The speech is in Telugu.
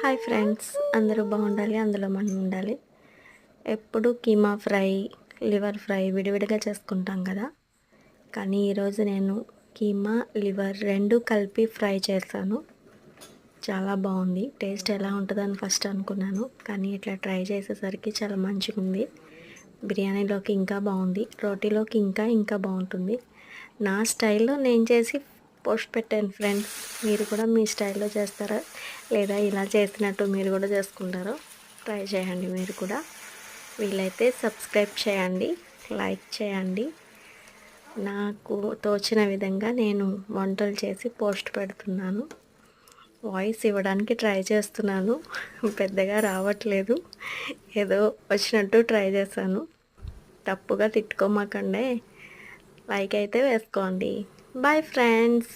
హాయ్ ఫ్రెండ్స్, అందరూ బాగుండాలి, అందులో మనం ఉండాలి. ఎప్పుడు కీమా ఫ్రై, లివర్ ఫ్రై విడివిడిగా చేసుకుంటాం కదా. కానీ ఈరోజు నేను కీమా లివర్ రెండు కలిపి ఫ్రై చేశాను. చాలా బాగుంది. టేస్ట్ ఎలా ఉంటుందని ఫస్ట్ అనుకున్నాను, కానీ ఇట్లా ట్రై చేసేసరికి చాలా మంచిగా ఉంది. బిర్యానీలోకి ఇంకా బాగుంది, రోటీలోకి ఇంకా బాగుంటుంది. నా స్టైల్లో నేను చేసి పోస్ట్ పెట్టాను ఫ్రెండ్స్. మీరు కూడా మీ స్టైల్లో చేస్తారా, లేదా ఇలా చేసినట్టు మీరు కూడా చేసుకుంటారో ట్రై చేయండి. మీరు కూడా వీలైతే సబ్స్క్రైబ్ చేయండి, లైక్ చేయండి. నాకు తోచిన విధంగా నేను వంటలు చేసి పోస్ట్ పెడుతున్నాను. వాయిస్ ఇవ్వడానికి ట్రై చేస్తున్నాను, పెద్దగా రావట్లేదు, ఏదో వచ్చినట్టు ట్రై చేశాను. తప్పుగా తిట్టుకోమాకండే. లైక్ అయితే వేసుకోండి. Boy friends.